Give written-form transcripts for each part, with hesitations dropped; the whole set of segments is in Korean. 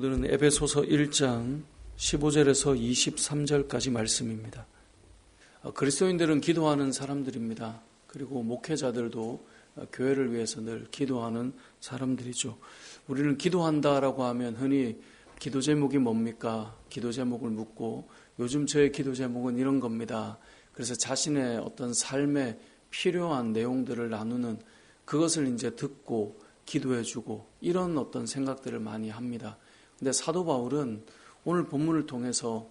오늘은 에베소서 1장 15절에서 23절까지 말씀입니다. 그리스도인들은 기도하는 사람들입니다. 그리고 목회자들도 교회를 위해서 늘 기도하는 사람들이죠. 우리는 기도한다라고 하면 흔히 기도 제목이 뭡니까? 기도 제목을 묻고 요즘 저의 기도 제목은 이런 겁니다. 그래서 자신의 어떤 삶에 필요한 내용들을 나누는 그것을 이제 듣고 기도해주고 이런 어떤 생각들을 많이 합니다. 근데 사도 바울은 오늘 본문을 통해서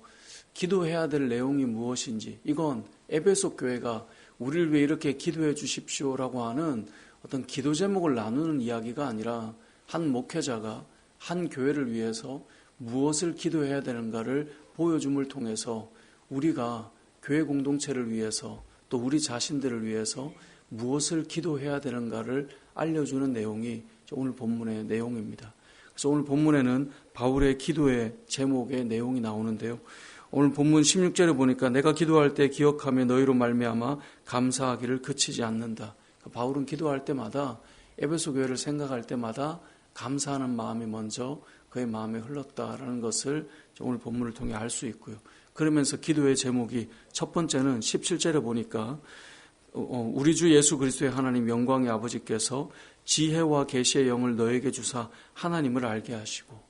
기도해야 될 내용이 무엇인지, 이건 에베소 교회가 우리를 위해 이렇게 기도해 주십시오라고 하는 어떤 기도 제목을 나누는 이야기가 아니라 한 목회자가 한 교회를 위해서 무엇을 기도해야 되는가를 보여줌을 통해서 우리가 교회 공동체를 위해서 또 우리 자신들을 위해서 무엇을 기도해야 되는가를 알려주는 내용이 오늘 본문의 내용입니다. 그래서 오늘 본문에는 바울의 기도의 제목의 내용이 나오는데요. 오늘 본문 16절에 보니까 내가 기도할 때 기억하며 너희로 말미암아 감사하기를 그치지 않는다. 그러니까 바울은 기도할 때마다 에베소 교회를 생각할 때마다 감사하는 마음이 먼저 그의 마음에 흘렀다라는 것을 오늘 본문을 통해 알 수 있고요. 그러면서 기도의 제목이 첫 번째는 17절에 보니까 우리 주 예수 그리스도의 하나님 영광의 아버지께서 지혜와 계시의 영을 너에게 주사 하나님을 알게 하시고,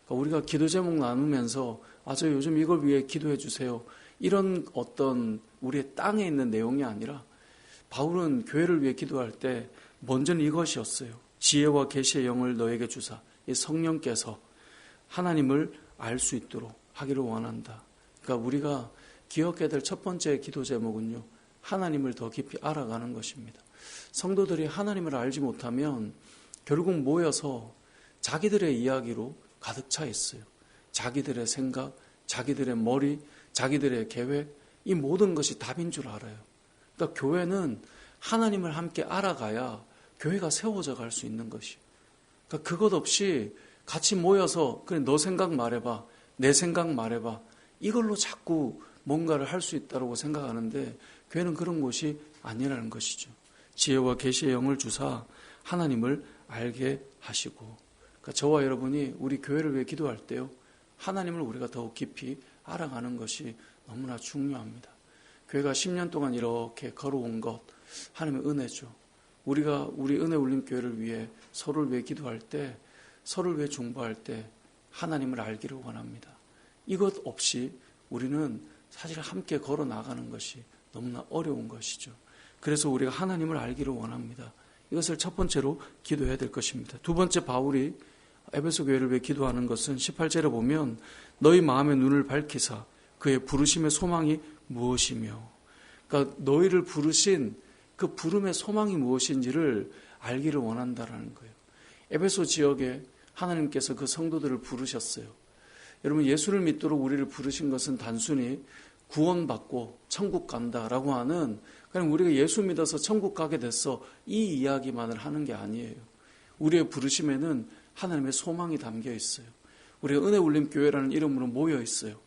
그러니까 우리가 기도 제목 나누면서 저 요즘 이걸 위해 기도해 주세요, 이런 어떤 우리의 땅에 있는 내용이 아니라 바울은 교회를 위해 기도할 때 먼저는 이것이었어요. 지혜와 계시의 영을 너에게 주사, 이 성령께서 하나님을 알 수 있도록 하기를 원한다. 그러니까 우리가 기억해야 될 첫 번째 기도 제목은요, 하나님을 더 깊이 알아가는 것입니다. 성도들이 하나님을 알지 못하면 결국 모여서 자기들의 이야기로 가득 차 있어요. 자기들의 생각, 자기들의 머리, 자기들의 계획, 이 모든 것이 답인 줄 알아요. 그러니까 교회는 하나님을 함께 알아가야 교회가 세워져 갈 수 있는 것이에요. 그러니까 그것 없이 같이 모여서 그래 너 생각 말해봐, 내 생각 말해봐, 이걸로 자꾸 뭔가를 할 수 있다고 생각하는데 교회는 그런 곳이 아니라는 것이죠. 지혜와 계시의 영을 주사 하나님을 알게 하시고, 그러니까 저와 여러분이 우리 교회를 위해 기도할 때요, 하나님을 우리가 더욱 깊이 알아가는 것이 너무나 중요합니다. 교회가 10년 동안 이렇게 걸어온 것 하나님의 은혜죠. 우리가 우리 은혜 울림 교회를 위해 서로를 위해 기도할 때, 서로를 위해 중보할 때 하나님을 알기를 원합니다. 이것 없이 우리는 사실 함께 걸어 나가는 것이 너무나 어려운 것이죠. 그래서 우리가 하나님을 알기를 원합니다. 이것을 첫 번째로 기도해야 될 것입니다. 두 번째, 바울이 에베소 교회를 위해 기도하는 것은 18절에 보면 너희 마음의 눈을 밝히사 그의 부르심의 소망이 무엇이며, 그러니까 너희를 부르신 그 부름의 소망이 무엇인지를 알기를 원한다라는 거예요. 에베소 지역에 하나님께서 그 성도들을 부르셨어요. 여러분, 예수를 믿도록 우리를 부르신 것은 단순히 구원받고 천국 간다라고 하는, 그냥 우리가 예수 믿어서 천국 가게 됐어, 이 이야기만을 하는 게 아니에요. 우리의 부르심에는 하나님의 소망이 담겨 있어요. 우리가 은혜 울림 교회라는 이름으로 모여 있어요.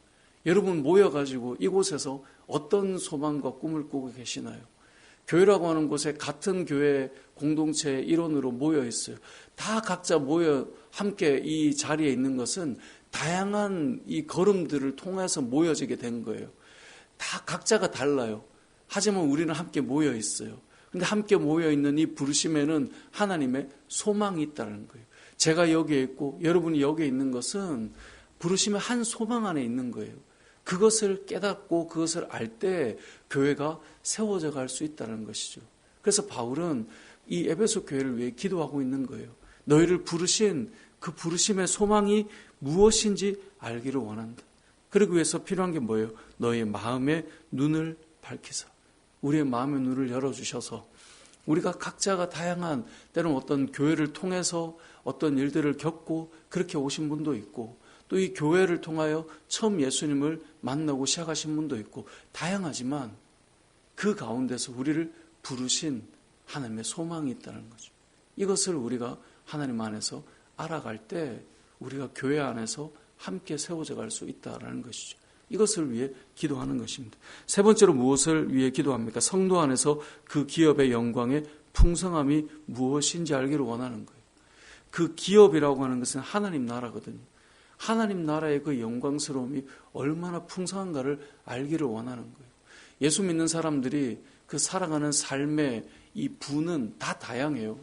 여러분 모여가지고 이곳에서 어떤 소망과 꿈을 꾸고 계시나요? 교회라고 하는 곳에 같은 교회 공동체의 일원으로 모여 있어요. 다 각자 모여 함께 이 자리에 있는 것은 다양한 이 걸음들을 통해서 모여지게 된 거예요. 다 각자가 달라요. 하지만 우리는 함께 모여 있어요. 근데 함께 모여 있는 이 부르심에는 하나님의 소망이 있다는 거예요. 제가 여기에 있고 여러분이 여기에 있는 것은 부르심의 한 소망 안에 있는 거예요. 그것을 깨닫고 그것을 알 때 교회가 세워져 갈 수 있다는 것이죠. 그래서 바울은 이 에베소 교회를 위해 기도하고 있는 거예요. 너희를 부르신 그 부르심의 소망이 무엇인지 알기를 원한다. 그러기 위해서 필요한 게 뭐예요? 너희의 마음의 눈을 밝히사. 우리의 마음의 눈을 열어주셔서 우리가 각자가 다양한, 때로는 어떤 교회를 통해서 어떤 일들을 겪고 그렇게 오신 분도 있고, 또 이 교회를 통하여 처음 예수님을 만나고 시작하신 분도 있고, 다양하지만 그 가운데서 우리를 부르신 하나님의 소망이 있다는 거죠. 이것을 우리가 하나님 안에서 알아갈 때 우리가 교회 안에서 함께 세워져 갈 수 있다는 것이죠. 이것을 위해 기도하는 것입니다. 세 번째로 무엇을 위해 기도합니까? 성도 안에서 그 기업의 영광의 풍성함이 무엇인지 알기를 원하는 거예요. 그 기업이라고 하는 것은 하나님 나라거든요. 하나님 나라의 그 영광스러움이 얼마나 풍성한가를 알기를 원하는 거예요. 예수 믿는 사람들이 그 살아가는 삶의 이 부는 다 다양해요.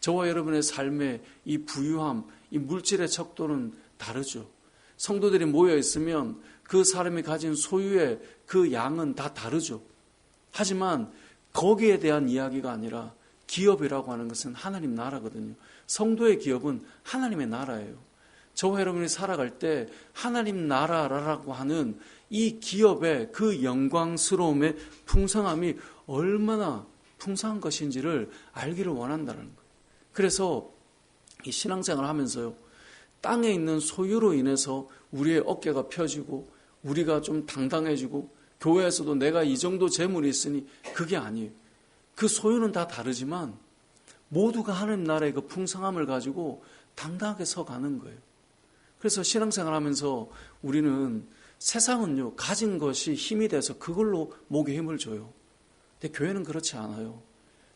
저와 여러분의 삶의 이 부유함, 이 물질의 척도는 다르죠. 성도들이 모여 있으면 그 사람이 가진 소유의 그 양은 다 다르죠. 하지만 거기에 대한 이야기가 아니라 기업이라고 하는 것은 하나님 나라거든요. 성도의 기업은 하나님의 나라예요. 저와 여러분이 살아갈 때 하나님 나라라고 하는 이 기업의 그 영광스러움의 풍성함이 얼마나 풍성한 것인지를 알기를 원한다는 거예요. 그래서 이 신앙생활을 하면서요, 땅에 있는 소유로 인해서 우리의 어깨가 펴지고 우리가 좀 당당해지고 교회에서도 내가 이 정도 재물이 있으니 그게 아니에요. 그 소유는 다 다르지만 모두가 하나님 나라의 그 풍성함을 가지고 당당하게 서가는 거예요. 그래서 신앙생활 하면서 우리는 세상은요, 가진 것이 힘이 돼서 그걸로 목에 힘을 줘요. 근데 교회는 그렇지 않아요.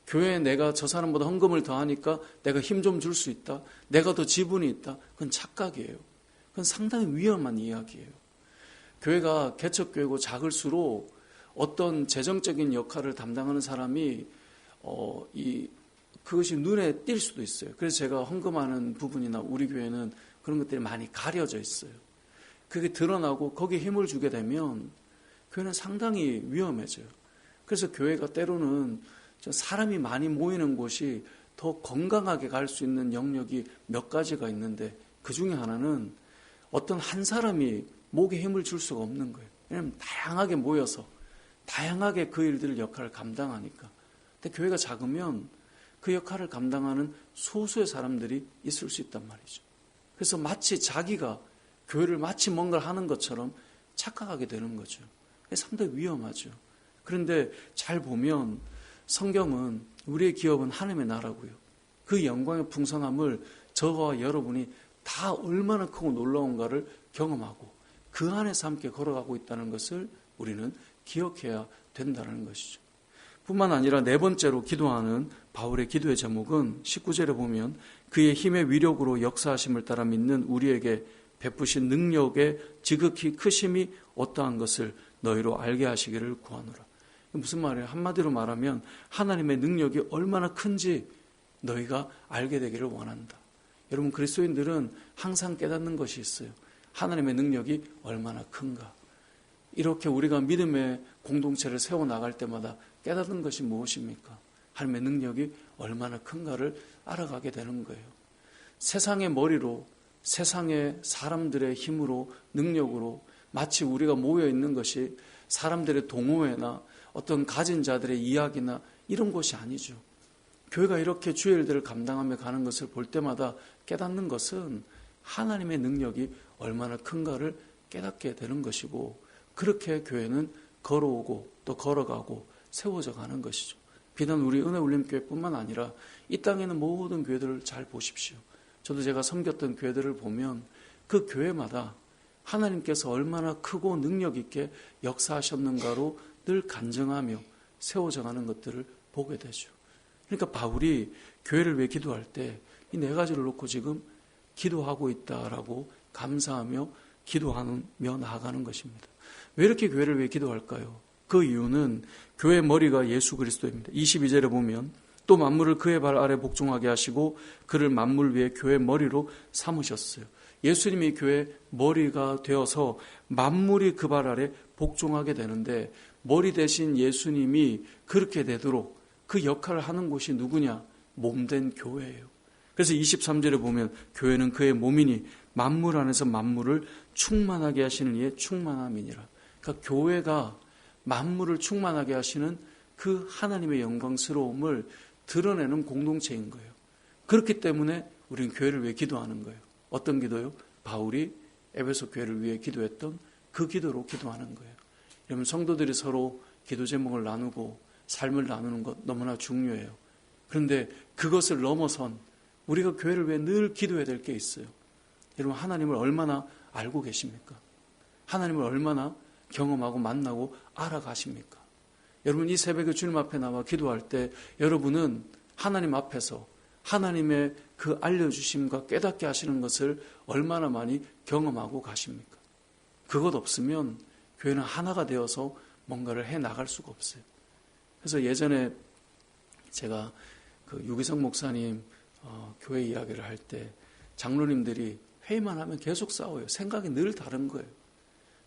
교회에 내가 저 사람보다 헌금을 더 하니까 내가 힘 좀 줄 수 있다. 내가 더 지분이 있다. 그건 착각이에요. 그건 상당히 위험한 이야기예요. 교회가 개척교회고 작을수록 어떤 재정적인 역할을 담당하는 사람이 그것이 눈에 띌 수도 있어요. 그래서 제가 헌금하는 부분이나 우리 교회는 그런 것들이 많이 가려져 있어요. 그게 드러나고 거기에 힘을 주게 되면 교회는 상당히 위험해져요. 그래서 교회가 때로는 사람이 많이 모이는 곳이 더 건강하게 갈 수 있는 영역이 몇 가지가 있는데 그 중에 하나는 어떤 한 사람이 목에 힘을 줄 수가 없는 거예요. 왜냐하면 다양하게 모여서 다양하게 그 일들을 역할을 감당하니까. 근데 교회가 작으면 그 역할을 감당하는 소수의 사람들이 있을 수 있단 말이죠. 그래서 마치 자기가 교회를 마치 뭔가를 하는 것처럼 착각하게 되는 거죠. 상당히 위험하죠. 그런데 잘 보면 성경은 우리의 기업은 하나님의 나라고요. 그 영광의 풍성함을 저와 여러분이 다 얼마나 크고 놀라운가를 경험하고 그 안에서 함께 걸어가고 있다는 것을 우리는 기억해야 된다는 것이죠. 뿐만 아니라 네 번째로 기도하는 바울의 기도의 제목은 19절에 보면 그의 힘의 위력으로 역사하심을 따라 믿는 우리에게 베푸신 능력의 지극히 크심이 어떠한 것을 너희로 알게 하시기를 구하노라. 무슨 말이에요? 한마디로 말하면 하나님의 능력이 얼마나 큰지 너희가 알게 되기를 원한다. 여러분, 그리스도인들은 항상 깨닫는 것이 있어요. 하나님의 능력이 얼마나 큰가. 이렇게 우리가 믿음의 공동체를 세워나갈 때마다 깨닫는 것이 무엇입니까? 하나님의 능력이 얼마나 큰가를 알아가게 되는 거예요. 세상의 머리로, 세상의 사람들의 힘으로, 능력으로 마치 우리가 모여있는 것이 사람들의 동호회나 어떤 가진 자들의 이야기나 이런 것이 아니죠. 교회가 이렇게 주의 일들을 감당하며 가는 것을 볼 때마다 깨닫는 것은 하나님의 능력이 얼마나 큰가를 깨닫게 되는 것이고, 그렇게 교회는 걸어오고 또 걸어가고 세워져 가는 것이죠. 비단 우리 은혜울림교회뿐만 아니라 이 땅에 있는 모든 교회들을 잘 보십시오. 저도 제가 섬겼던 교회들을 보면 그 교회마다 하나님께서 얼마나 크고 능력 있게 역사하셨는가로 늘 간증하며 세워져 가는 것들을 보게 되죠. 그러니까 바울이 교회를 위해 기도할 때 이 네 가지를 놓고 지금 기도하고 있다라고 감사하며 기도하며 나아가는 것입니다. 왜 이렇게 교회를 위해 기도할까요? 그 이유는 교회의 머리가 예수 그리스도입니다. 22절에 보면 또 만물을 그의 발 아래 복종하게 하시고 그를 만물 위에 교회의 머리로 삼으셨어요. 예수님이 교회의 머리가 되어서 만물이 그 발 아래 복종하게 되는데, 머리 대신 예수님이 그렇게 되도록 그 역할을 하는 곳이 누구냐? 몸된 교회예요. 그래서 23절에 보면 교회는 그의 몸이니 만물 안에서 만물을 충만하게 하시는 이의 충만함이니라. 그러니까 교회가 만물을 충만하게 하시는 그 하나님의 영광스러움을 드러내는 공동체인 거예요. 그렇기 때문에 우리는 교회를 위해 기도하는 거예요. 어떤 기도요? 바울이 에베소 교회를 위해 기도했던 그 기도로 기도하는 거예요. 여러분, 성도들이 서로 기도 제목을 나누고 삶을 나누는 것 너무나 중요해요. 그런데 그것을 넘어선 우리가 교회를 위해 늘 기도해야 될 게 있어요. 여러분, 하나님을 얼마나 알고 계십니까? 하나님을 얼마나 경험하고 만나고 알아가십니까? 여러분, 이 새벽에 주님 앞에 나와 기도할 때 여러분은 하나님 앞에서 하나님의 그 알려주심과 깨닫게 하시는 것을 얼마나 많이 경험하고 가십니까? 그것 없으면 교회는 하나가 되어서 뭔가를 해나갈 수가 없어요. 그래서 예전에 제가 그 유기성 목사님 교회 이야기를 할 때 장로님들이 회의만 하면 계속 싸워요. 생각이 늘 다른 거예요.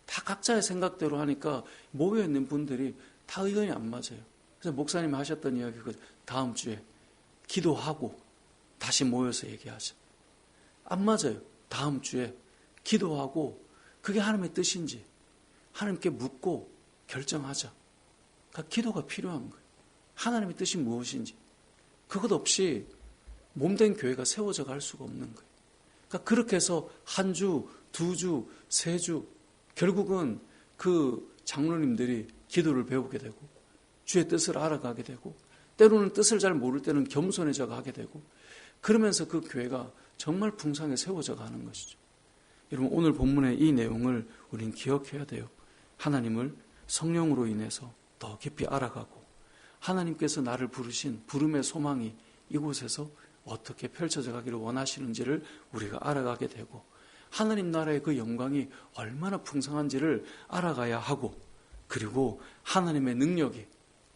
다 각자의 생각대로 하니까 모여있는 분들이 다 의견이 안 맞아요. 그래서 목사님이 하셨던 이야기가 다음 주에 기도하고 다시 모여서 얘기하자. 안 맞아요. 다음 주에 기도하고 그게 하나님의 뜻인지 하나님께 묻고 결정하자. 그러니까 기도가 필요한 거예요. 하나님의 뜻이 무엇인지. 그것 없이 몸된 교회가 세워져 갈 수가 없는 거예요. 그러니까 그렇게 해서 한 주, 두 주, 세 주 결국은 그 장로님들이 기도를 배우게 되고 주의 뜻을 알아가게 되고 때로는 뜻을 잘 모를 때는 겸손해져 가게 되고 그러면서 그 교회가 정말 풍성하게 세워져 가는 것이죠. 여러분 오늘 본문의 이 내용을 우리는 기억해야 돼요. 하나님을 성령으로 인해서 더 깊이 알아가고 하나님께서 나를 부르신 부름의 소망이 이곳에서 어떻게 펼쳐져 가기를 원하시는지를 우리가 알아가게 되고 하나님 나라의 그 영광이 얼마나 풍성한지를 알아가야 하고 그리고 하나님의 능력이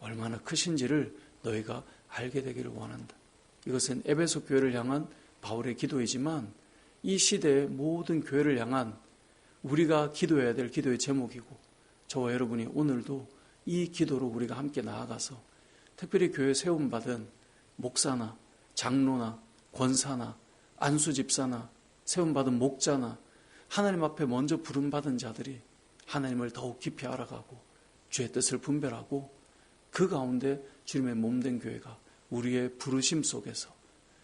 얼마나 크신지를 너희가 알게 되기를 원한다. 이것은 에베소 교회를 향한 바울의 기도이지만 이 시대의 모든 교회를 향한 우리가 기도해야 될 기도의 제목이고 저와 여러분이 오늘도 이 기도로 우리가 함께 나아가서 특별히 교회 세움받은 목사나 장로나 권사나 안수집사나 세움받은 목자나 하나님 앞에 먼저 부름받은 자들이 하나님을 더욱 깊이 알아가고 주의 뜻을 분별하고 그 가운데 주님의 몸된 교회가 우리의 부르심 속에서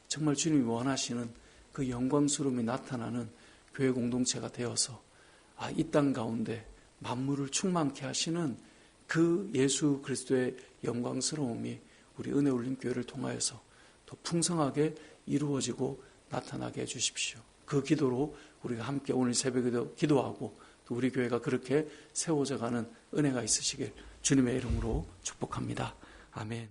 정말 주님이 원하시는 그 영광스러움이 나타나는 교회 공동체가 되어서 이 땅 가운데 만물을 충만케 하시는 그 예수 그리스도의 영광스러움이 우리 은혜 울림 교회를 통하여서 더 풍성하게 이루어지고 나타나게 해주십시오. 그 기도로 우리가 함께 오늘 새벽에도 기도하고 또 우리 교회가 그렇게 세워져가는 은혜가 있으시길 주님의 이름으로 축복합니다. 아멘.